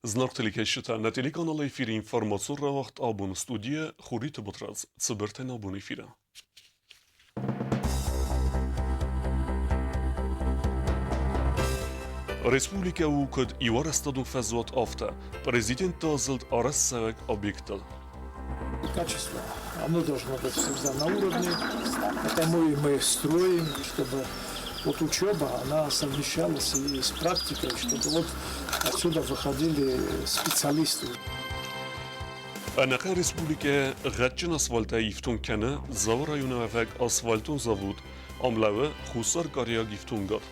Znartelik eşita netelik kanalı efiri informasyon rahat abun studiye Xurit Butraz Tsiberten abun efira. Республика УКД и Орестадун Фезот Афта. Президент Тазлд Аресевек объектал. Качество, оно должно быть всегда на уровне, потому и мы строим, чтобы вот учеба, она совмещалась и с практикой, чтобы вот отсюда выходили специалисты. Анака республика Гатчин асфальта ифтун кана, Завар районавек асфальтун завод, амлаве Хусар кария гифтун гад.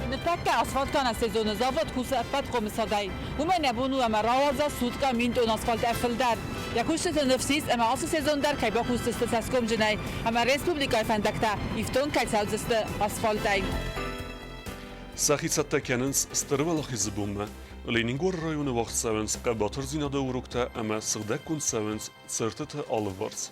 Нетака асфальтка на сезон завод хусафат комиссадай. Ума небуну ама раваза сутка минтон асфальт афилдар. Якуште нефсис ама ас сезон дар кайба хустсте таском жнай. Ама республика фандакта ифтон кайсалзсте асфальтай. Сахицатта канынс стырвалах избумма. Ленингор районы вақт савенс қабатыр зинада урукта ама сырдак кун савенс цыртыты алып варс.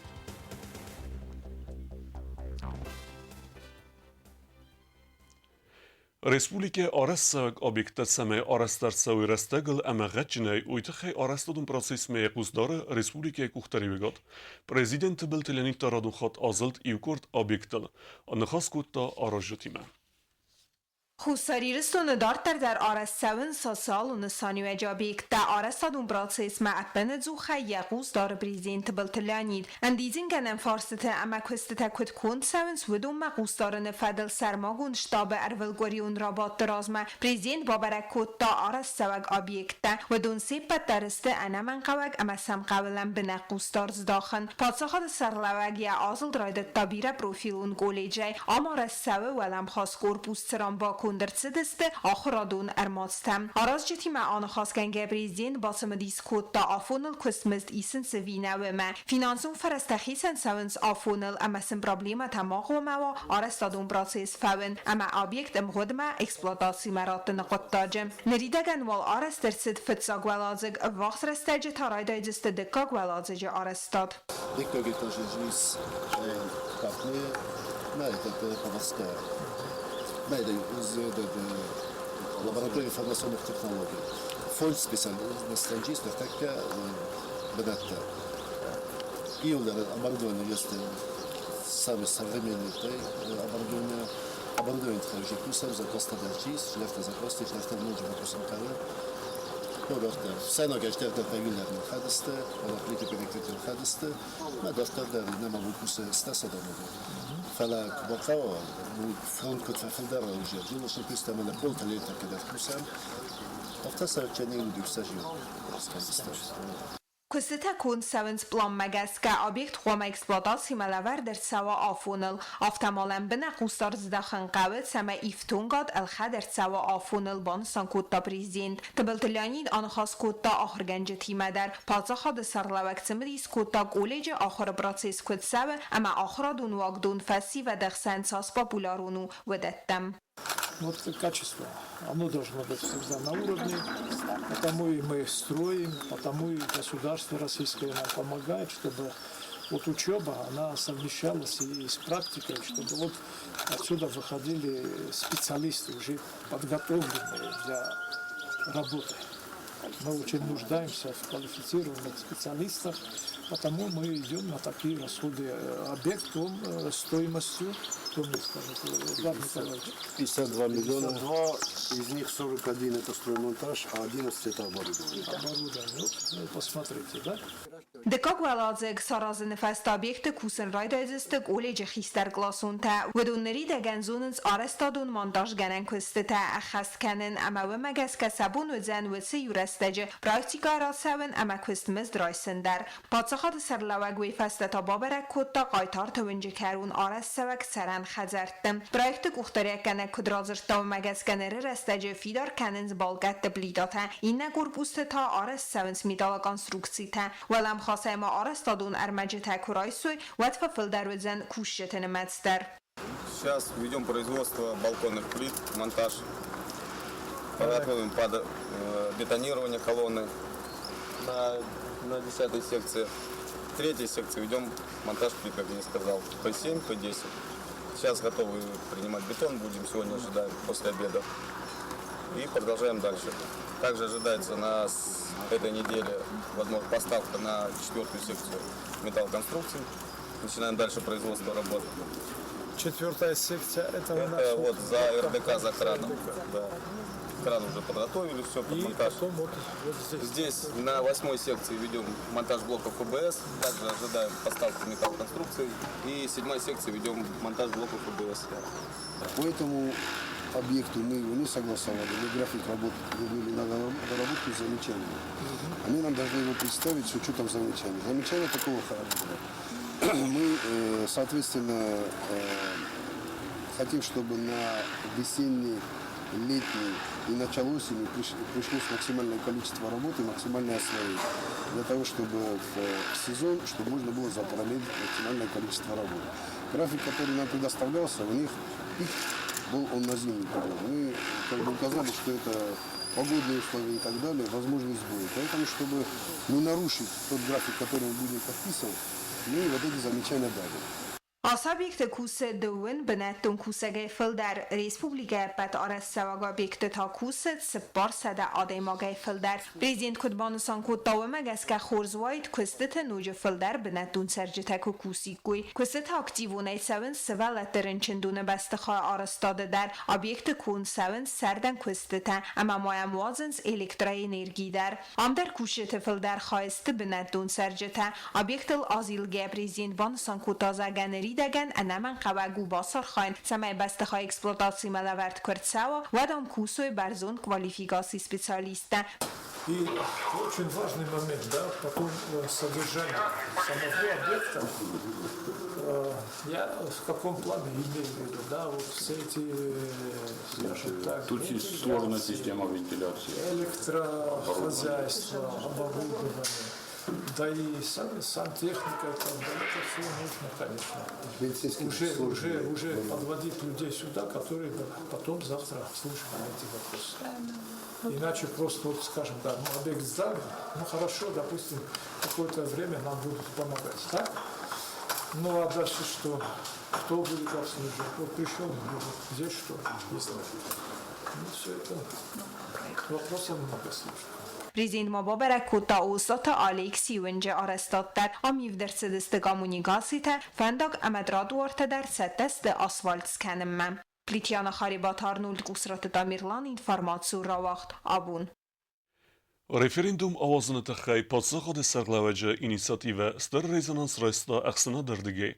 Республика Арестсавек объектат саме Арестарсауи Рестегл ама гатчинай уйтахай Арестадун процесс ме якуздары Республика Кухтаривигат. Президент Билтелени тарадун хат азылт иукурт объектал. Анахас кутта аражутима. Хусариристон дартер در آرستون ساسال و نسانی و جابیک در آرستادون براتسیس معبن زوخه یقوز دار بریزینت بلتلانید. اندیزین گنم فارسته اما کستتا کت کند سونس ودون مقوز دارن فدل سرماگون شتاب ارولگوریون رابط درازمه بریزینت بابرک کت دا آرستوگ آبیکتا ودون سیپت درسته انمن قوگ اما سم قولن بنقوز دارز داخن. پادساخات سرلوگ یا آزل درایدت تابیر پروفیلون گولیجای اما آرستوه ولم خاص گربوستران با Kundertsideste achradun ermatstem. Arazjeti ma an khasgenge brizin basem diskot da afonel kustmist isen sevinawe ma. Finansun farastachisen savens afonel amasen problema tamago ma wa arestadun proces fawen ama objekt em godma eksploatasi marat naqattajem. Neridagan wal arestertsid fitsagwalazig wachtrestaje tarayda jiste dekagwalazig arestad. Dikka gittajis kapni это поводская. Да, это лаборатория информационных технологий. Фонд специалистов так бедатта. И у нас оборудование есть самое современное оборудование технологий. Кусам за костадачис, лефта за кости, лефта ночи на кусам каре. Ну, лефта. Все ноги штефта правильно хадисты, она плити перекрытие хадисты. Мы дофтарда не могу кусы стаса домой. فلا بقاء فرونت كنت في الدار وجد جل شيء كيستعمل من كل تلاتة كده في كوسام اختصر كأنه بيستجيب Kusteta kun savens plan magaska objekt khoma eksploatasi malavar der sawa afonel aftamalen bena qustar zdakhn qawet sama iftungad al khader sawa afonel ban sankutta prezident tabeltlanid an khas kutta akhirganje timadar pazakhad sarlavaktimris kutta koleje akhir proces kut sawa ama akhradun wagdun fasi va dakhsan sas popularunu wadattam. Вот качество, оно должно быть всегда на уровне, потому и мы строим, потому и государство российское нам помогает, чтобы вот учеба, она совмещалась и с практикой, чтобы вот отсюда выходили специалисты, уже подготовленные для работы. Мы очень нуждаемся в квалифицированных специалистах, потому мы идем на такие расходы. Объект стоимостью, кто мне скажет, Эдуард Николаевич? 52 миллиона. 52, из них 41 это строймонтаж, а 11 это оборудование. Оборудование, вот, посмотрите, да? Dekagwalazig sarazın fast objekte kusen raydayziste koleje khister glasunta ودونری دگن زونز آرستادون مانداش گنن کستتا اخست کنن اما و مگس کسبون و زن و سی یورستجه پراکتیکا را سون اما کستمز درایسندر پادسخات سرلوگوی فستتا بابرک کتا قایتار تونجه کرون آرست سوک سرن خزرتم پراکت گوختاری کنن کدرازرتا و مگس گنره رستجه فیدار کننز بالگت بلیداتا این نگور بوستتا آرست سونز میدالا کنستروکسیتا ولم خاصه ما آرستادون ارمجه تکورایسوی وطفه دروزن کوشتن مدستر. Сейчас ведем производство балконных плит, монтаж. Подготовим под бетонирование колонны на 10-й секции. В 3-й секции ведем монтаж плит, как я сказал, P7, P10. Сейчас готовы принимать бетон, будем сегодня ожидаем после обеда. И продолжаем дальше. Также ожидается на этой неделе, возможно, поставка на 4-ю секцию металлоконструкций. Начинаем дальше производство работ. 4-я секция, это у нас... Это вот за РДК, за краном. Да. Кран уже подготовили, все под И монтаж. потом вот здесь. Здесь на 8-й секции ведем монтаж блоков ФБС. Также ожидаем поставку металлоконструкций. И 7-й секции ведем монтаж блоков ФБС. По этому объекту мы его не согласовали, мы график работы ввели на доработку с замечаниями. Они нам должны его представить с учетом замечаний. Замечания такого характера. Мы, соответственно, хотим, чтобы на весенний, летний и начало осени пришлось максимальное количество работы, максимальное освоение. Для того, чтобы в сезон, чтобы можно было заполнить максимальное количество работы. График, который нам предоставлялся, у них пик был он на зимний период. Мы как бы указали, что это погодные условия и так далее, возможный сбой. Поэтому, чтобы не нарушить тот график, который мы будем подписывать, мы вот эти замечания дали. Ասաբիգտ կուսը դուын բնետուն կուսեգե ֆլդար Ռեսպուբլիկա պատ արասավագա բիգտ թա կուսը սպար սադա ադեմագե ֆլդար Prezident Kudbanıstan kutavıma gəskə xorzvayt kustı nucu fıldar bnetun sercitəku kusikui kustı aktivun eysavın sıvalatların çindunu bəstixay arastadı dar obyekti kun savın serdən kustı ama moya muazins elektroenergi dar amder kuşete fıldar xayıstı bnetun sercitə obyektil azilgə Prezident Banıstan kutazagəneri دگن انمان قواگو باسر خاین سمای بستخای эксплуатации малаверт Курцева вадам кусой барзон квалификации специалиста. И очень важный момент, да, потом содержание самого объекта. Я в каком плане имею в виду, да, вот все эти, скажем так, Тут есть сложная система вентиляции. электрохозяйство, оборудование. Да и сантехника, это все нужно, конечно. Уже подводить людей сюда, которые потом завтра слушают эти вопросы. Иначе просто, вот, скажем, да, объект сдали, ну хорошо, допустим, какое-то время нам будут помогать, так? Ну а дальше что? Кто будет обслуживать? Вот пришел, здесь что? Есть. Ну все это вопросов много слушать. Prezident Mababara kota ustata Alexi önce arastatlar amiv der sedeste komunikasite fendak amedrad orta der sedeste asfalt skenemmem. Plitjana Kharibat Arnold Kusrat Tamirlan informatsiu ravaqt abun. Referendum avazını tıxay patsaxadı sərləvəcə inisiativə stər rezonans rəstə əxsına dərdigə.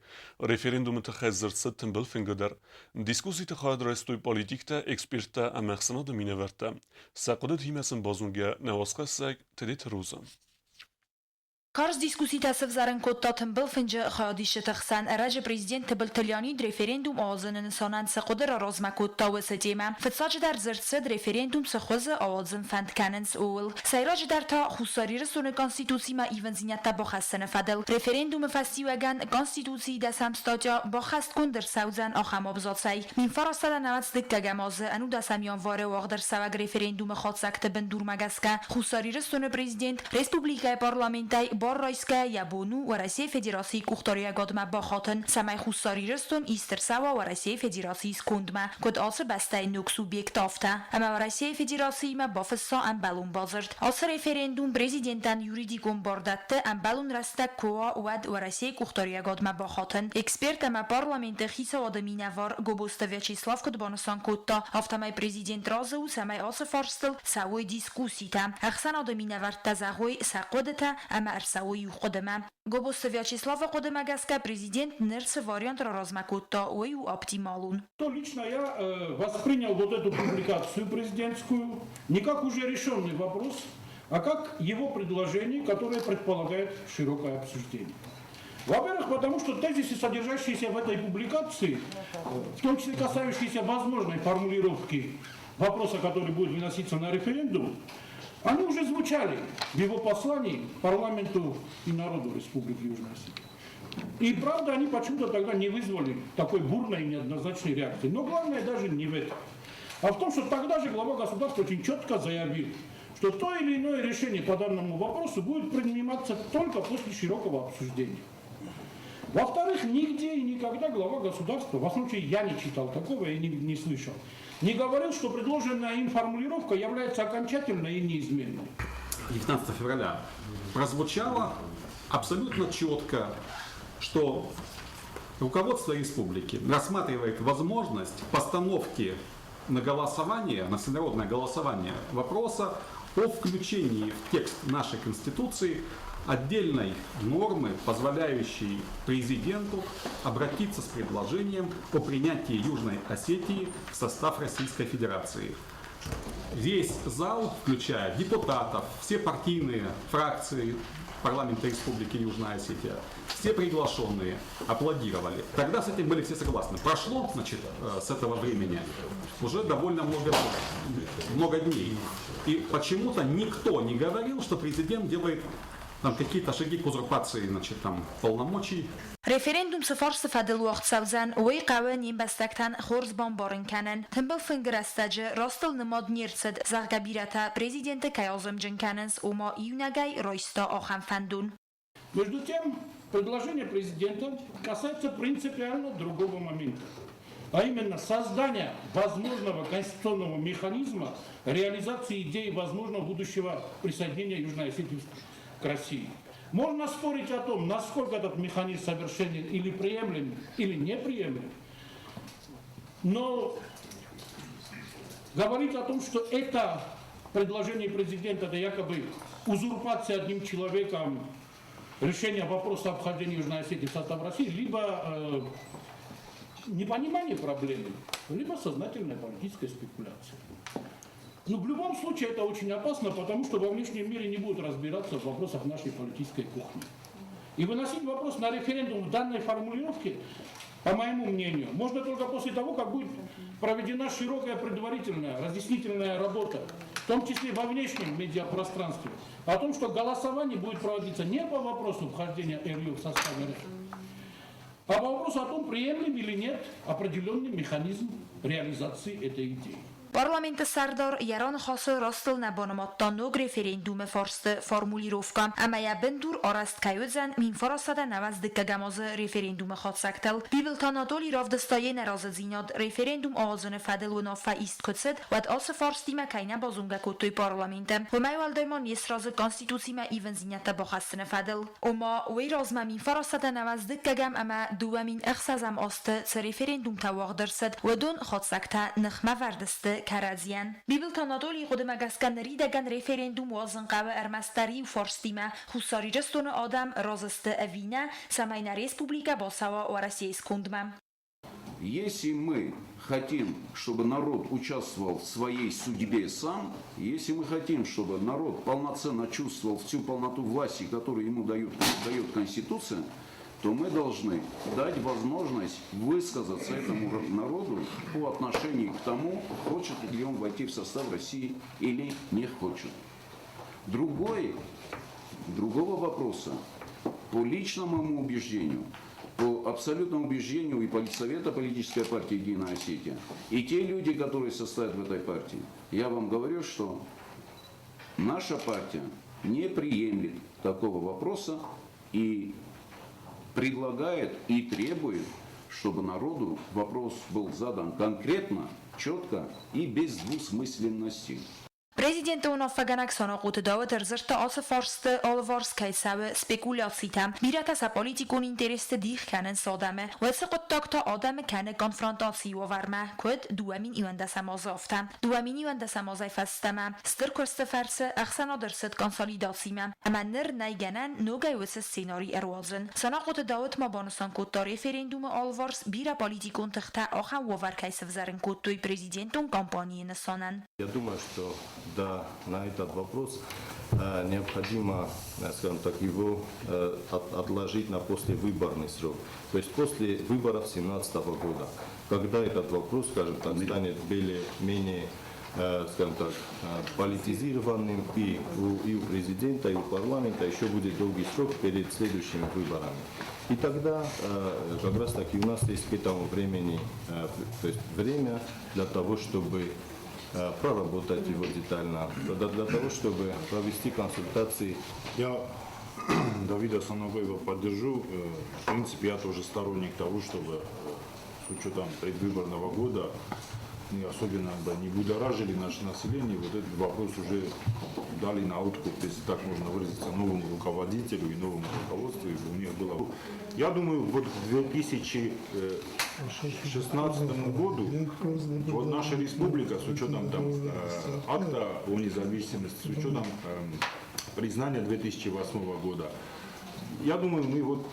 Referendumu tıxay zırtsı tümbül fingədər. Diskusi tıxayad rəstüy politikdə, ekspertdə əməxsına da minəvərtə. Səqıdət himəsin bazungə nəvasqəsək tədət ruzən. Карс дискусита севзарен котта тымбыл финжа хадише тахсан раджа президент тбылтляни референдум авазын инсанан сaqodra разма котта весетема фцач дар зерцед референдум схоз авазын фанд каненс оул сайрач дар та хусари рсун конституцима ивензинята бахасن фадل референдум фастиваган конституции да самстаja бахаст кун در ساوزن آخم ابزاتسای من فرستادن نوات دکتگمازه انو دا سمیان واره واق در سوگ رفرندوم خود سکت بندور مگسکه خساری رسون پرزیدنت رسپوبلیکای پارلمنتای بار رایسکه یابونو و رسی فدراسی کختاری گادمه با خاطن سمی خساری رسون ایستر سوا و رسی فدراسی سکندمه کد آسر بسته نوکسو بیکت آفته اما و رسی فدراسی ما بافسا ام بلون بازرد آسر رفرندوم پرزیدنتان یوریدیکون باردته ام بلون رسته کوا و رسی کختاری گادمه با خاطن اکسپرت اما پارلمنت خیسا ودمینوار گوبوست ویاچیسلاف Kudbanıstan kotta haftamay prezident razı u samay ası farstil sawoy diskusita axsan adaminavart tazagoy saqodeta ama arsawoy yuqodema Гобост Вячеслава Кодемагаска президент нерсе вариант размакота ой оптималун. То лично я воспринял вот эту публикацию президентскую не как уже решенный вопрос, а как его предложение, которое предполагает широкое обсуждение. Во-первых, потому что тезисы, содержащиеся в этой публикации, в том числе касающиеся возможной формулировки вопроса, который будет выноситься на референдум, они уже звучали в его послании парламенту и народу Республики Южная Осетия. И правда, они почему-то тогда не вызвали такой бурной и неоднозначной реакции. Но главное даже не в этом, а в том, что тогда же глава государства очень четко заявил, что то или иное решение по данному вопросу будет приниматься только после широкого обсуждения. Во-вторых, нигде и никогда глава государства, во всяком случае я не читал такого и не слышал, не говорил, что предложенная им формулировка является окончательной и неизменной. 19 февраля прозвучало абсолютно четко, что руководство республики рассматривает возможность постановки на голосование, на всенародное голосование вопроса о включении в текст нашей Конституции отдельной нормы, позволяющей президенту обратиться с предложением о принятии Южной Осетии в состав Российской Федерации. Весь зал, включая депутатов, все партийные фракции парламента Республики Южная Осетия, все приглашенные аплодировали. Тогда с этим были все согласны. Прошло, значит, с этого времени уже довольно много дней. И почему-то никто не говорил, что президент делает там какие-то шаги к узурпации, значит, там, полномочий. Referendum سفارس فدل وقت سوزن وی قوانین بستکتن خورز بامبارن کنن تنبل فنگر استاجه راستل نماد نیرسد زغگبیرتا президент Кайозым Джинканенс ума юнагай ройста ахам фандун. Между тем, предложение президента касается принципиально другого момента, а именно создания возможного конституционного механизма реализации идеи возможного будущего присоединения Южной Осетии к России. Можно спорить о том, насколько этот механизм совершенен или приемлем, или неприемлем, но говорить о том, что это предложение президента, это якобы узурпация одним человеком решения вопроса обхождения Южной Осетии в состав России, либо непонимание проблемы, либо сознательная политическая спекуляция. Но в любом случае это очень опасно, потому что во внешнем мире не будут разбираться в вопросах нашей политической кухни. И выносить вопрос на референдум в данной формулировке, по моему мнению, можно только после того, как будет проведена широкая предварительная, разъяснительная работа, в том числе во внешнем медиапространстве, о том, что голосование будет проводиться не по вопросу вхождения РЮ в состав РФ, а по вопросу о том, приемлем или нет определенный механизм реализации этой идеи. Парламент Сардар Яран хасы растыл набанаматта ног референдум форсты формулировка. Ама я бендур араст кайодзан мин фарасада наваздыка гамазы референдум хатсактал. Бибилтанадоли равдастае наразадзинад референдум ağzını fadiluna faist kötset vad ası farstime kayna bazunga kotoy parlamentem. و ما والدایمان یسراز کانستیتوسیما ایون زینتا بخستن فدل. اما وی رازما مین فراسده نوازدک گم اما دوامین اخسازم است س رفرندوم تواق درصد و دون خودسکتا نخمه وردسته کرازیان. بیبل تانادولی خود مگسکن ریدگن رفرندوم وازن قوه ارمستری و فرستیما خساری جستون آدم رازسته اوینه سمین ریسپوبلیکا با سوا و رسیس کندمم. Если мы хотим, чтобы народ участвовал в своей судьбе сам, если мы хотим, чтобы народ полноценно чувствовал всю полноту власти, которую ему дает Конституция, то мы должны дать возможность высказаться этому народу по отношению к тому, хочет ли он войти в состав России или не хочет. Другого вопроса, по личному убеждению, по абсолютному убеждению и политсовета политической партии «Единая Осетия», и те люди, которые состоят в этой партии, я вам говорю, что наша партия не приемлет такого вопроса и предлагает и требует, чтобы народу вопрос был задан конкретно, четко и без двусмысленности. Президент Унафаганак санакут дават рзерта ас фарст алварс кайсав spekulatsitam birata sa politikon intereste dich kanen sadame و سقط تاکتا آدم کنه کنفرانتاسی و ورمه کد دوامین ایونده سمازافتم دوامین ایونده سمازای فستمم ستر کرست فرس اخسنا درست کنسالیداسیمم اما نر نیگنن نوگای وس سیناری اروازن سناقت داوت ما بانستان کد تا رفرندوم آلوارس بیرا پالیتیکون تخته آخا وور کایسف زرن کد توی президентون кампании نسانن. Я думаю, что да, на этот вопрос необходимо, скажем так, его отложить на послевыборный срок. То есть после выборов 2017 года, когда этот вопрос, скажем так, станет более-менее, скажем так, политизированным и у президента, и у парламента еще будет долгий срок перед следующими выборами. И тогда как раз таки у нас есть к этому времени, то есть время для того, чтобы проработать его детально, для того, чтобы провести консультации. Я Давида Санабаева поддержу. В принципе, я тоже сторонник того, чтобы с учетом предвыборного года особенно не будоражили наше население, вот этот вопрос уже дали на откуп, если так можно выразиться, новому руководителю и новому руководству, и у них было. Я думаю, вот к 2016 году вот наша республика с учетом там, акта о независимости, с учетом признания 2008 года, я думаю, мы вот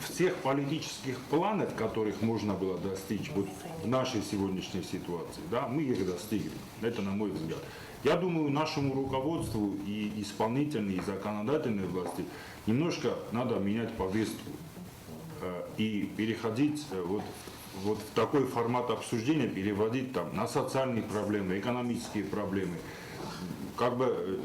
всех политических планов, которых можно было достичь вот в нашей сегодняшней ситуации, да, мы их достигли. Это на мой взгляд. Я думаю, нашему руководству и исполнительной, и законодательной власти немножко надо менять повестку и переходить вот в такой формат обсуждения, переводить там на социальные проблемы, экономические проблемы, как бы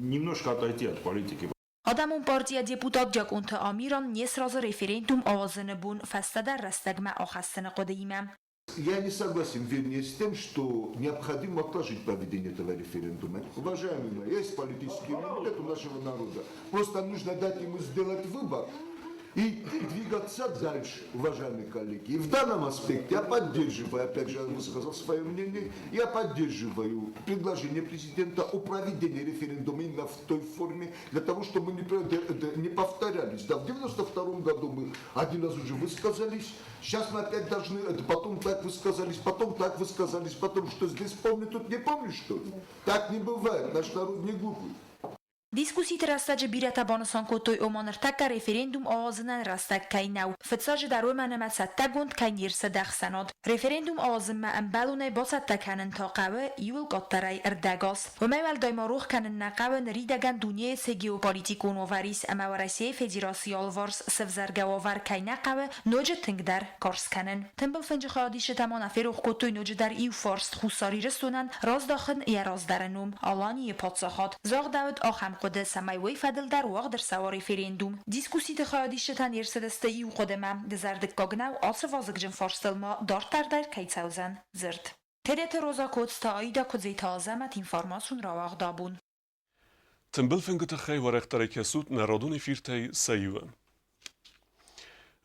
немножко отойти от политики. Adamın partiya deputat Jakunta Amiran не сразу референдум овозını bun fastadar rastagma ахастını qodiyma. Я не согласен, вернее, с тем, что необходимо отложить проведение этого референдума. Уважаемые, есть политический иммунитет у нашего народа. Просто нужно дать ему сделать выбор и двигаться дальше, уважаемые коллеги. И в данном аспекте я поддерживаю, опять же, я высказал свое мнение, я поддерживаю предложение президента о проведении референдума именно в той форме, для того, чтобы мы не повторялись. Да, в 92 году мы один раз уже высказались, сейчас мы опять должны, потом так высказались, потом так высказались, потом что здесь помню, тут не помню, что ли? Так не бывает, наш народ не глупый. Дискусиите растаджи биратабансан котoi omanır takka referendum ağzından rastak kaynav. Fıtsaçı da romanıma sattagund kaynirse dağsanod. Referendum ağzınma embalunay basattak kanın taqavı yul qattaray erdagos. Ve mevel daymaruх kanın naqavın ridagan dünyası geopolitikun ovaris ama Varasiye Federasyal vars sevzargavar kaynaqavı noje tingdar kors kanın. Tembel fınjı xadişi tamana feruх котoi noje dar iu fars xusari rasunan razdaxın ya razdaranum. Alani patsahat. Zag Davud axam قد سماوي فدل در واق در سوا ريفرندوم ديسكوسيت خاديشتان يرسدست يو قدمم دزردك گاگناو آصر وازگجن فارستل ما دارتر در کیتاوزن زرد تدت روزا كوتس تا ايدا كوزيت آزمت انفارماسون راواق دابون تنبل فنگت خي ورختر كسوت نرادون فيرتي سيوه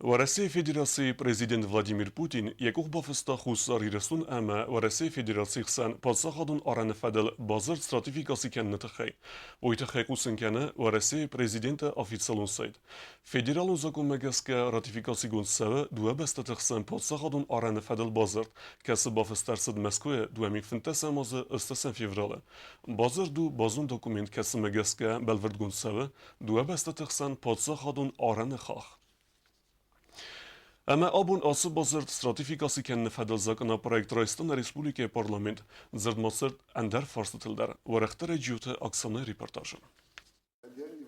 Россия Федерации президент Владимир Путин якух бафыста хусари ресун ама Россия Федерации хсан подсахадун араны фадел базар стратификасы кенне тахай. Ойта хайкусын кенне Россия президента официалун сайт. Федералун закон мегаска ратификасы гунсавы дуа баста тахсан подсахадун араны фадел базар касы бафыстарсыд Москве дуамик финтаса мазы ыстасан февралы. Базар ду базун документ касы мегаска белверд гунсавы дуа баста тахсан подсахадун араны хах. Ama abun asıl bazır stratifikası kendine fedel zakına proyekt raistan Respublika Parlament zırdmasır ender farsıtıldır. Varektare ciyutu aksanı reportajı.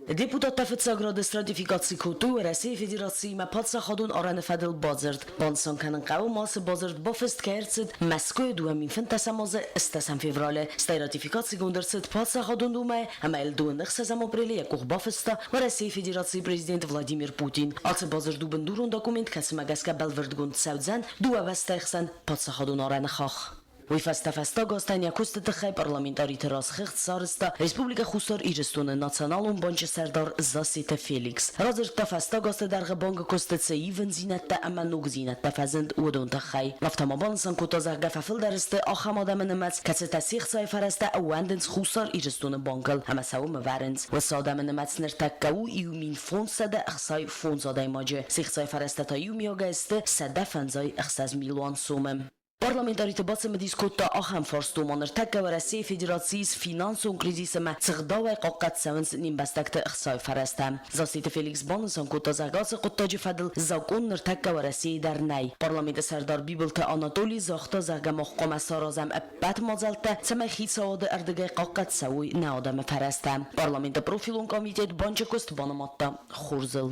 Депутата федсаграды стратификации куту России Федерации ма подсахадун араны федел базырд. Бансан канын қавы масы базырд бафест керцид Москве дуамин фентаса мазы истасан феврале. Стай ратификации гундерцид подсахадун думай, ама элдуын нахсазам апреле якух бафеста в России Федерации президент Владимир Путин. Алцы базыр дубын дурун документ касымагаска белверд гунд саудзан дуа вастайхсан подсахадун араны хах. Уйфаста гостан якусты тахай парламентари терас хихт сарыста Республика Хусар Ирестуны националун банчы сардар Засита Феликс. Разырта фаста госты дарғы банга костыцы ивен зинатта ама нуг зинатта фазынд удун тахай. Лафтамабансан кутазарга фафылдарысты ахам адамынымац кацыта сих сайфараста ауандынс Хусар Ирестуны банкал ама саумы варынс. Васа адамынымац ныртаккау иумин фонсада ахсай фонзадай маджы. Сих сайфараста та юмиогасты сада фанзай ахсаз миллион сумым. Parlamentarite basımı diskutta aham farstomanır takka ve Россия Federatsiyis finansun krizisime çıgdavay qaqqat savins nimbastakta ixsay farastam. Zasite Felix Banısan kutta zagası quttacı fadıl zakonır takka ve Россия darnay. Parlamenta serdar bibilta Anatoli zaxta zaga mahkama sarazam abbat mazalta sama xitsavada ardagay qaqqat savuy naadam farastam. Parlamenta profilun komitet banca kost banamatta xurzil.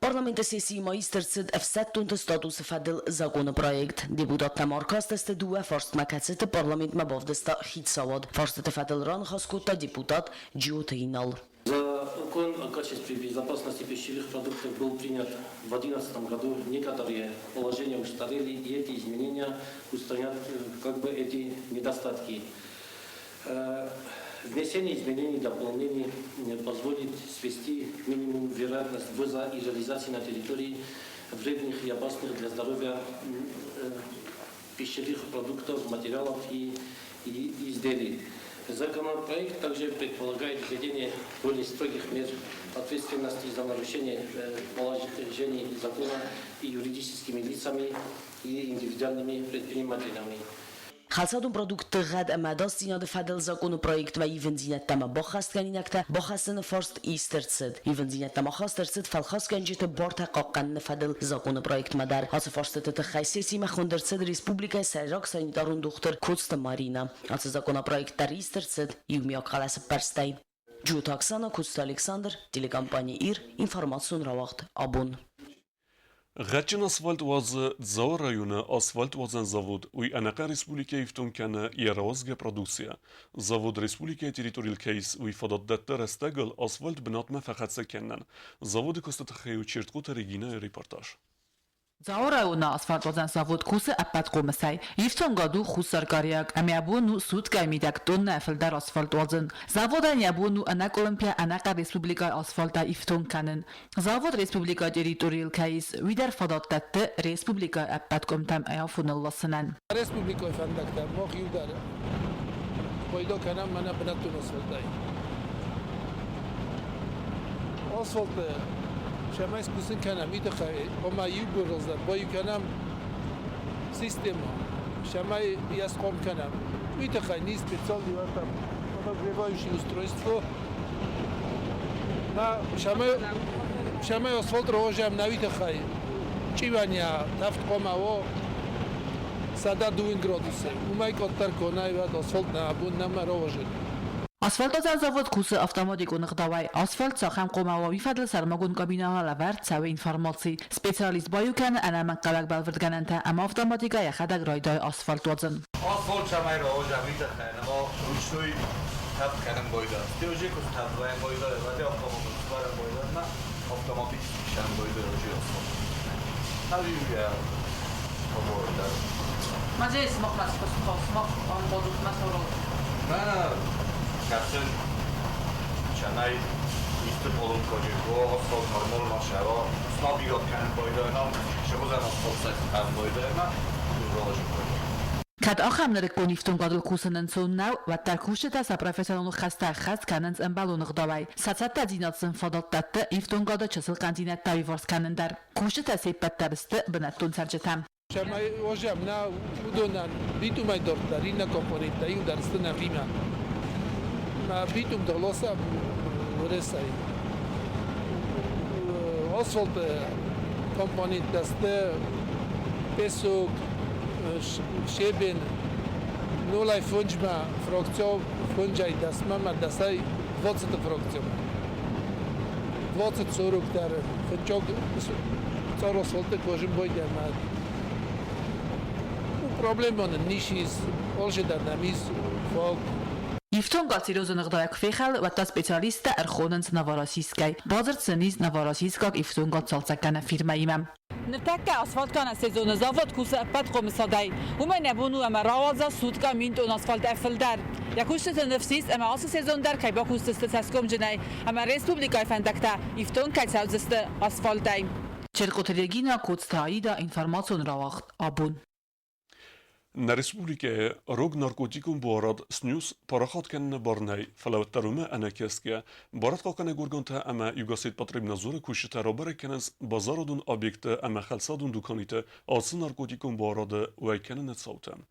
Парламента сессии маистерцид в статус фадил законопроект. Депутат Тамаркастасты дуа форст макаците парламент мабавдеста хитсавод. Форстете фадил ран хаскута депутат Джиотейнал. Закон о качестве безопасности пищевых продуктов был принят в 2011 году. Некоторые положения устарели, и эти изменения устранят эти недостатки. Внесение изменений и дополнений позволит свести к минимуму вероятность ввоза и реализации на территории вредных и опасных для здоровья пищевых продуктов, материалов и изделий. Законопроект также предполагает введение более строгих мер ответственности за нарушение положений закона и юридическими лицами и индивидуальными предпринимателями. خلصادون پرودوکت غد امداست زیاد فدل زاکون پروژه و ایون زینت تما بخواست کنی نکته بخواستن فرست ایسترسد ایون زینت تما خواسترسد فلخواست کنجیت بارت قاقن فدل زاکون پروژه مدار هاس فرست تخصیصی مخوندرسد ریسپوبلیکای سراغ سانیدارون دختر کوست مارینا هاس زاکون پروژه در ایسترسد یومیاک خلاص پرستای جو تاکسانا کوست الکساندر تلکامپانی ایر اینفورماسیون را وقت آبون Gatchen asfalt was Zau rajona asfalt wazan zavod u anaka Respublika ifton kana ierozge produkcja. Zavod Respublika territorial case u fadat datter astegel asfalt benatma faqat sakennen. Zavod kostet khayu chirtqut Regina reportaj. Zaurauna asfaltozan zavod kuse apat qomasay. Ifton gadu khusarkariyak amiabunu sutka midak tonna feldar asfaltozan. Zavodan yabunu anak Olimpia anaka Respublika asfalta ifton kanen. Zavod Respublika territorial case vidar fadat datter Respublika apat komtam ayafunallasanan. Respublika fandakta moq yudar. Qoydo kanam mana benatun asfaltay. Asfalt شماس کسی کنم میده خیلی اما یو برزد با یو کنم سیستم شمای بیاس قوم کنم میده خیلی نیست بسال دیوارم اما بروایشی استرویستو نه شمای اسفالت روزم نویده خیلی چی وانیا تفت قوم او ساده 2 گرادوسه اومای کاتر کنای و اسفالت نبود نم روزه Asfaltozan zavod kuse avtomatik unqdaway asfalt saxam qomawawi fadl sarmagun kabina lavart sawe informacji specialist boyukan ana man qalaq balvrdgananta am avtomatika yaxadag royday asfalt wazan asfalt shamay roja vita khanamo ruchnoy tab kanam boyda teoje kus tab vayan boyda vade avtomatik var boyda na avtomatik sham boyda roja asfalt tabii ya boyda Majes maqmas qosmoq on boduk masoro Kapsel Chennai East Polon Kojigo asfalt normal mashava snabigot kan boyda nam shogozan asfalt kan boyda na roja Kad axam nerek ifton gadl kusanen so now wat dar kusheta sa professional khasta khast kanens embalon qdaway satsata dinatsen fadat datte ifton gada chasıl kandidat tavivars kanendar kusheta sepattariste benatun sarjetam شمای وجم نه ودونن بیتو مای دکتری نه کمپونیت ایو درستن فیما ما بیتم دلوسا ورسای asfalt komponent دسته pesuk شبن نولای فنجما فراکسیون فنجای دستما ما دستای 20 فراکسیون 20 سوروک در فنجاگ سر asfalt کوچم باید ماد Problem on nish is also that namis fog. Ifton gatsirozan qdayak fechal wat ta specialista erkhonens navarasiskay. Bazar tseniz navarasiskak ifton gatsaltsakana firma imam. Nirtakka asfalt kana sezon zavod kusa pat qomisaday. Uma nebunu ama rawaza sutka minton asfalt afildar. Yakushtet nefsis ama as sezon dar kay bakustet taskom jnay. Ama Respublika fandakta ifton katsavziste asfaltay. Cherqot Regina Kotstraida informacion rawaqt abun. Na Respublika rog narkotikum borad snus parahat kan barnay falawtarume anakeske barat qaqana gurgonta ama yugasit potrebna zora kushita robere kanas bazarodun obyekte ama khalsadun dukanite as narkotikum borad wa kanan sautam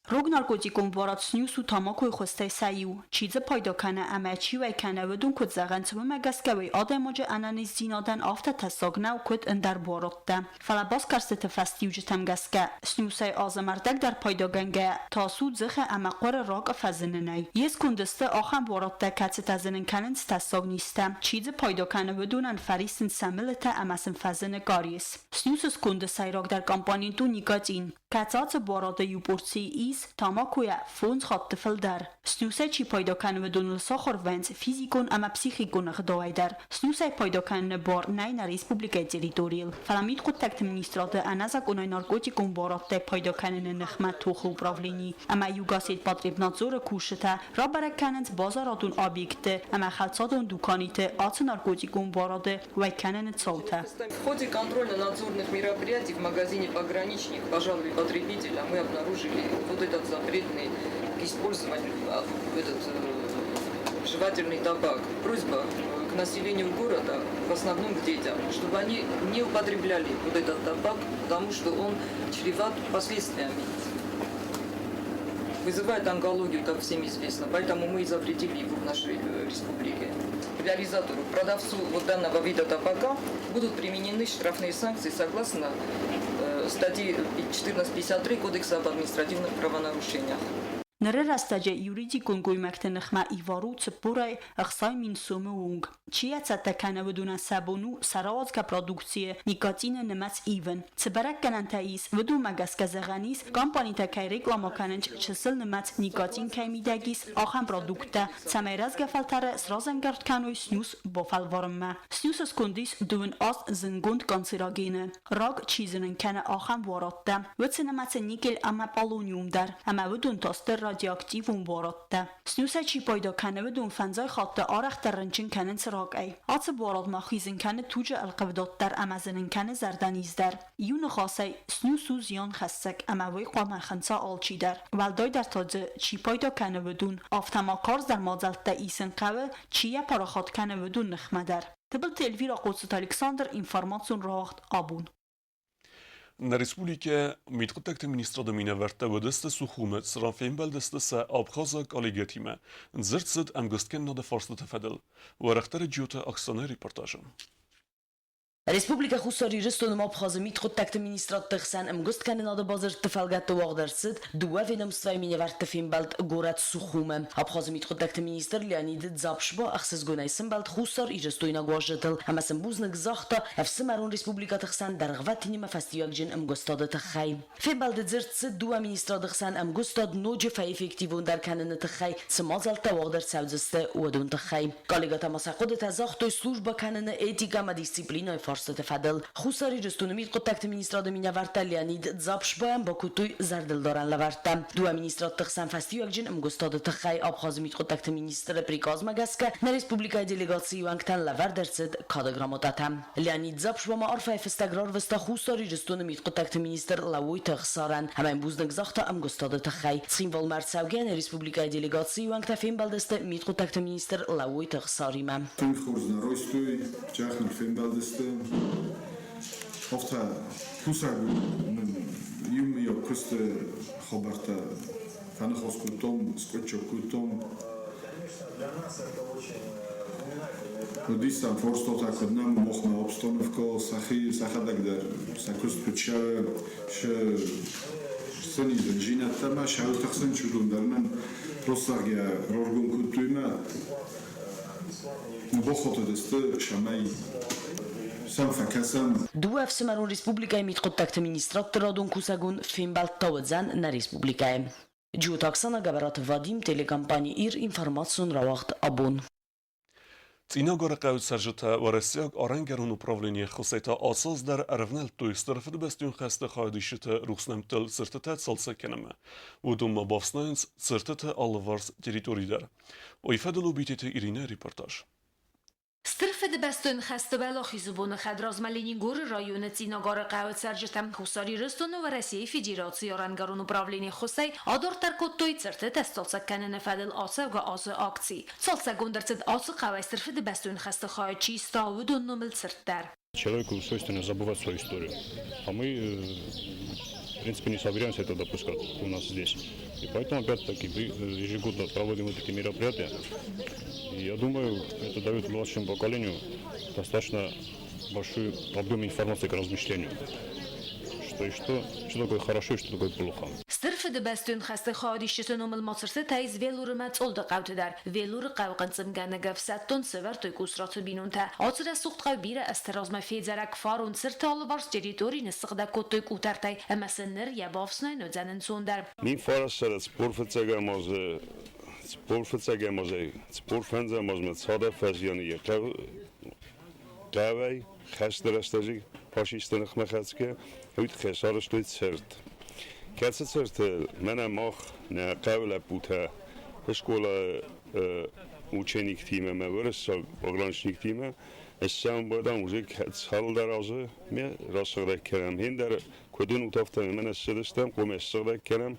روگ نارکوتیکوم بارات سنیوس و تاماکوی خوسته سایو چیز پیدا کنه اما چی و کنه و دون کد زغن سوی مگسکوی آدم آجه انانی زینادن آفت تساگنه و کد اندر بارات ده فلا باز کرسته تفستی و جتم گسکه سنیوسای آزمردک در پیدا گنگه تاسود زخه اما قر راگ فزنه نی یز کندسته آخم بارات ده کتس تزنن کنن تساگ نیسته چیز پیدا کنه و دون انفریسن سملته اما سن فزنه گاریس سنیوسس کندسای راگ در کمپانی تو نیگاتین کتات بارات یوبورسی ایس تاماکویا فونز خط فلدر سنوسه چی پیدا کنه و دونل ساخر ونز فیزیکون اما پسیخیکون خدای در سنوسه پیدا کنه بار نه na Respublika Teritorial فلامید خود تکت منیسترات انازک اونای نارکوتیکون بارات پیدا کنه نخمت توخ управлінی اما یوگاسید پاتریب ناتزور کوشته را برکنند بازاراتون آبیکت اما خلصاتون دوکانیت آت نارکوتیکون باراده و کنن صوته В ходе контрольно-надзорных мероприятий в магазине «Пограничник» по жалобе потребителя мы обнаружили вот этот запретный к использованию жевательный табак. Просьба к населению города, в основном к детям, чтобы они не употребляли вот этот табак, потому что он чреват последствиями. Вызывает онкологию, как всем известно, поэтому мы и запретили его в нашей республике. Реализатору, продавцу вот данного вида табака будут применены штрафные санкции согласно статьи 1453 Кодекса об административных правонарушениях. Նրեր աստաջե յուրիդիկուն գույմակտը նխմա իվարու ծպուրայ ըխսայ մին սոմունգ չիա ցատականա վդունա սաբոնու սարաոծկա պրոդուկցիա նիկոտինը նմած իվն ծբարակ կանանտայիս վդու մագասկազաղանիս կամպանիտակայ ռեկլամոկաննչ չսլ նմած նիկոտին կայմիդագիս ախան պրոդուկտա ցամերած գավալտարը սրոզանգարտկանոյ սնյուս բոֆալվորմա սնյուսս կոնդիս դուն աս զնգունդ կանցերագինը ռոգ չիզնն կանա ախան վորոտտա վծնմած նիկել ամապալոնիում դար ամա վդուն տոստեր رادیواکتیو اون باراته سنوسه چی پیدا کنه بدون فنزای خاطر آرخ ترنچن کنن سراغ ای آت باراد مخیزن کنه توج القودات در امازنن کنه زردنیز در یون خاصه سنوسو زیان خستک اموی قوام خنسا آلچی در ولدای در تازه چی پیدا کنه بدون آفتما کارز در مازلت ایسن قوه چیه پاراخات کنه بدون نخمه در تبل تلویر قدسوت الکساندر اینفارماتسون راخت آبون Na Respublike mit kontakte ministra dominaverte vădăstă suhumet sra fembaldăstă să abkhazak aligetime zırtsıd am gostkenna de forsta tefedel وارختر جوتا اکسانه reportajı. Республика Хусари Рестон Абхазы митхоттакты министрат тахсан амгост каненада базар тфалгатты вагдырсыд дуа ведомства миневарты фембалт город Сухуме Абхазы митхоттакты министр Леонид Запшба ахсыз гонайсын балт Хусар и Рестойна гождыл амасын бузнык захта афсымарун республика тахсан даргватинima фастиягжин амгостады тахай фембалт зыртсыд дуа министрат тахсан амгостад ноджи фа эффективун дар канены тахай сымазалта вагдыр савзысты удун тахай коллегата масакоды тазахтой служба канены этика ма дисциплина فرصت فدل خوساری جستونمی قطعت مینیستراد مینورتا لیانید زابش بایم با کتوی زردل دارن لورتم دو مینیستراد تخسن فستیو اگجن امگستاد تخای آبخاز میت قطعت مینیستر پریکاز مگسکه نه ریسپوبلیکای دلیگاسی وانگتن لور درصد کادگراماتم لیانید زابش با ما عرفه فستگرار وستا خوساری جستونمی قطعت مینیستر لوی تخسارن همین بوزنگ زاخت امگستاد تخای سیمبل مرساوگن ریسپوبلیکای دلیگاسی وانگت فیم بالدست میت قطعت مینیستر لوی تخساریم Ofta Husargu eu custa Roberta Fanahos Kutom, Skocho Kutom. Дистан форстот ако нам мохна обстановка сахадак дар сакуст пуча сени зинжинатама шау тахсан чудун дарнан ростарга роргун кутуйма бохото десте шамай Дуу афсымарун республикай мит контакты министратторадун кусагун фембалт тавадзан на республикай. Джут Оксана Габарат Вадим телекомпания ИР информацион равахт абун. Цинагора қаут саржата ва Россияг арангерун управление хусайта асос дар арвнал туйстарфы дбастюн хасты хадишата рухснамтал сыртата салса кенама. Удумма бавснайнс сыртата алварс территоридар. Ойфадалу битете Ирина репортаж. Стырфد بستون خسته بلاخی زبون خدراز ملینی گور رایون تیناگار قوت سرجتم خساری رستون و رسیه فدراسی آرنگارون управление خسای آدار تر کتوی црте تستالسا کنن فدل آسه و آسه آکسی سالسا گندرتد آسه قوی стырфد بستون خسته خواهد چیستا و دون نمل црт در Человеку свойственно забывать свою историю, а мы, в принципе, не собираемся это допускать у нас здесь. И поэтому, опять-таки, ежегодно проводим вот такие мероприятия. И я думаю, это дает младшему поколению достаточно большой объем информации к размышлению. Что такое хорошо и что такое плохо. Stırfı de bestün xəstə xadişçisin umıl maçırsı təyiz veluru məçoldu qavtıdar. Veluru qavqıncım gənə qəfsəttun sever toy kusratı binunta. Atırə suxt qavbirə əstərazma fedzərək farun sırtalı vars teritori nısıqda kottoy kutartay. Əməsənlər yabavsnay nödzənin sondar. Min farasarət sporfıtsəgəmazı, sporfəncəmazmət sada fəzyanıyə qavəy, xəstərəstəzik, paşistənıq məxətskə, hüt xəsarıştöyt sərt. Kətsət mənə max nə qəvlə butə, şkola uçenik timə mə vırıssa, ogrançnik timə, Sən buradan uzak halda razı, mə rasıqda kərəm. Hindər kodun utaftan mənə sırıstəm, komessıqda kərəm.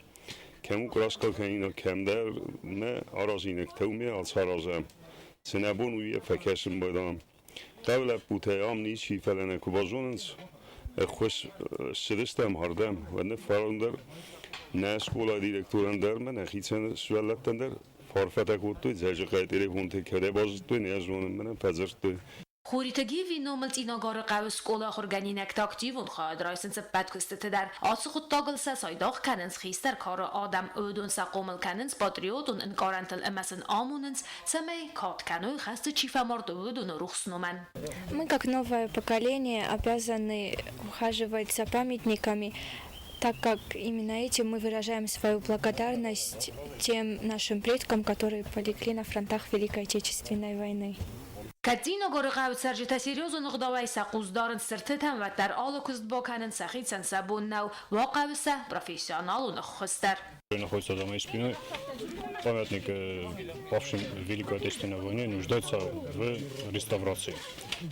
Kəmu qraskal kənə kəmdər, mə arazinek təvmə alsarazəm. Sənəbun uyyə fəkəsim buradan. Qəvlə butə amni şifələnə kubazonunuz. Xoş sırıstəm hardam. Və nə farundar, nə skola direktorundar, mənə xitsən süvəlləttəndər. Farfətək otdu, zəcə qaytəri hunte kədə bazıttı, nə yazonun mənə pəzirtdi. Խորիտագի վինոմլտ ինագարը qavus skola xorganinək taktivun xaad raysinsə bədküstətədər. Atsı xudtagılsə saydaq kənins xistər karı adam ödünsə qomıl kənins patriotun inkarantil əməsin amunins səməy kat kənöy xəstə çifəmardı ödünü ruxsnumen. Мы, как новое поколение, обязаны ухаживать за памятниками, так как именно этим мы выражаем свою благодарность тем нашим предкам, которые полегли на фронтах Великой Отечественной войны. Катино горгау сержита серьезно гдавайса куздарн сертетен و در آل کست باکنن سخیتن سبون نو واقعوسه профессионал у нахостер. Находится за моей спиной памятник павшим в Великой Отечественной войне нуждается в реставрации.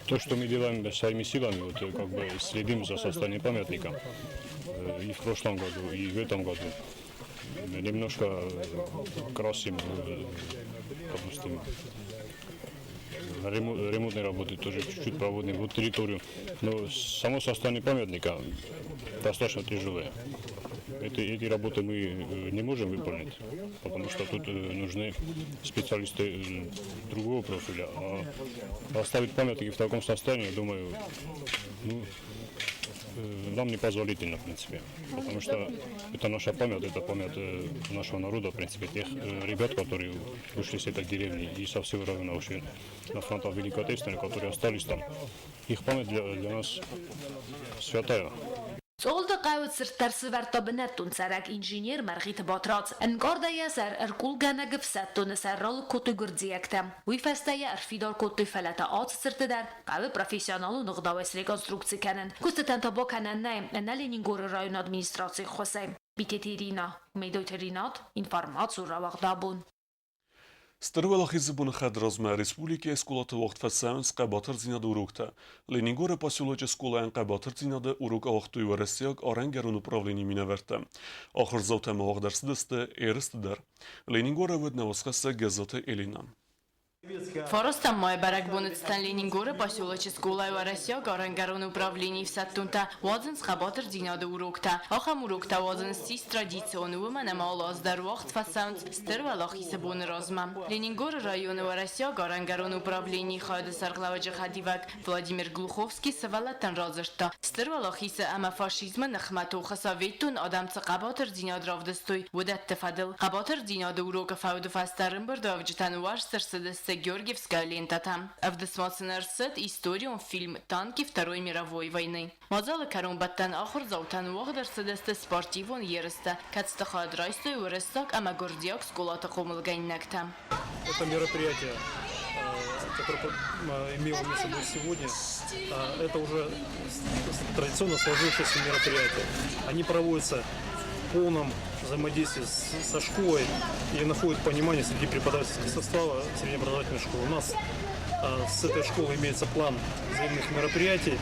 То, что мы делаем своими силами, вот, как бы следим за состоянием памятника и в прошлом году, и в этом году. Немножко красим, допустим, ремонтные работы тоже чуть-чуть проводим в территорию. Но само состояние памятника достаточно тяжелое. Эти работы мы не можем выполнить, потому что тут нужны специалисты другого профиля. А оставить памятники в таком состоянии, я думаю, нам не позволительно, в принципе. Потому что это наша память, это память нашего народа, в принципе, тех ребят, которые ушли с этой деревни и со всего района ушли на фронтах Великой Отечественной, которые остались там. Их память для нас святая. Solda qavut sırttarsı vertabinetun sarak injinier Margit Batrat. Engarda yazar erkul gana gifsettun sarral kotu gurdiyektem. Vifestaya erfidar kotu felata at sırtıdar. Qavu professionalun gdaves rekonstruksi kanen. Kusteten taba kanen naim. Enalinin gore rayon administrasiya xosay. Biteterina. Medoyterinat. Informatsiu ravaqdabun. Старвалахизы бунахад разма республики скулаты вақт фасаун скабатыр зинады урукта. Ленингоре поселоче скулаен қабатыр зинады урук авахтуй варасияк арангерун управление минаверта. Ахыр завтама вағдарсыдысты эрістідір. Ленингоре выдна восхаса газеты Элина. Форостам мой барак бунецтан Ленингоре поселоче скулай варасияк арангарун управление в Саттунта вазен скабатыр зинады урукта. Ахам урукта вазен сис традициону манамал аздар вақт фасаун старвалахизы бун разма. Ленингоре районы варасияк арангарун управление хайды сарглаваджи хадивак Владимир Глуховский савалаттан разышта. Старвалахизы ама фашизма нахмату хасаветтун адамцы қабатыр зинад равдыстой. Будат тефадыл. Қабатыр зинады урука фауду фастарын бұрдавджитан ваш сырсыдысты Георгиевская лента там. В досмотренерсет историю фильм «Танки Второй мировой войны». Мазалы карумбаттан ахур заутан вагдерсыдысты спортивон ерысты. Кацтахад райстой урыстак ама гордиак скулата комылгайнак там. Это мероприятие, которое имело место быть сегодня, это уже традиционно сложившееся мероприятие. Они проводятся в полном взаимодействии со школой и находят понимание среди преподавательского состава среднеобразовательной школы. У нас с этой школы имеется план взаимных мероприятий,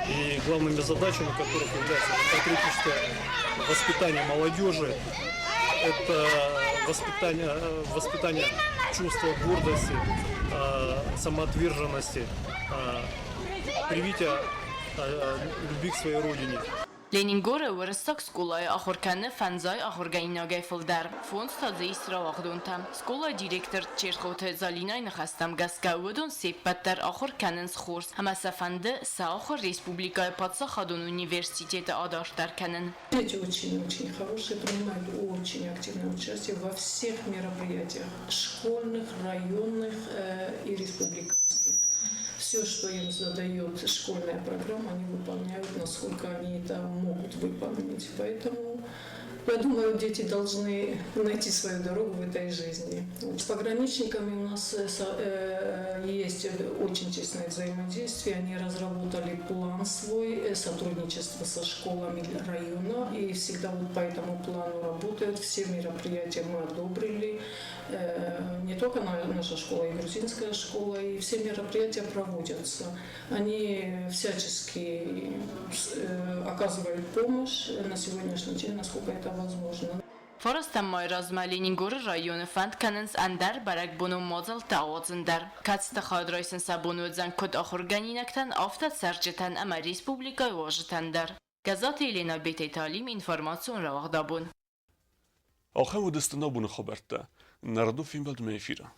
и главными задачами которых является патриотическое воспитание молодежи, это воспитание чувства гордости, самоотверженности, привитие любви к своей родине. Լենինգորը վրստակ սկուլայ ախորքանը ֆանզայ ախորգայինագայ ֆլդար ֆոնս տազե իսրա ախդոնտամ սկուլայ դիրեկտոր չերխոթե զալինայ նխաստամ գասկաուդոն սեպպատար ախորքանն սխորս համասաֆանդը սա ախոր республикայ պատսախադոն университета ադարտարքանն Дети очень хорошие, принимают очень активное участие во всех мероприятиях школьных, районных и республиканских. Все, что им задает школьная программа, они выполняют, насколько они это могут выполнить. Поэтому, я думаю, дети должны найти свою дорогу в этой жизни. С пограничниками у нас есть очень тесное взаимодействие. Они разработали план свой, сотрудничество со школами района. И всегда вот по этому плану работают. Все мероприятия мы одобрили. Не только наша школа, и грузинская школа, и все мероприятия проводятся. Они всячески оказывают помощь на сегодняшний день, насколько это возможно. Форостам майразма Ленингоры районы фантканынс андар баракбуну мозал таоцындар. Кацта хадрайсын сабунудзан код охорганинактан афтат сарджетан ама республика важытандар. Газата Елена Бетей Талим информацион равагдабун. آخر ودستنا بون خبرته نردو فیلم بلد میفیره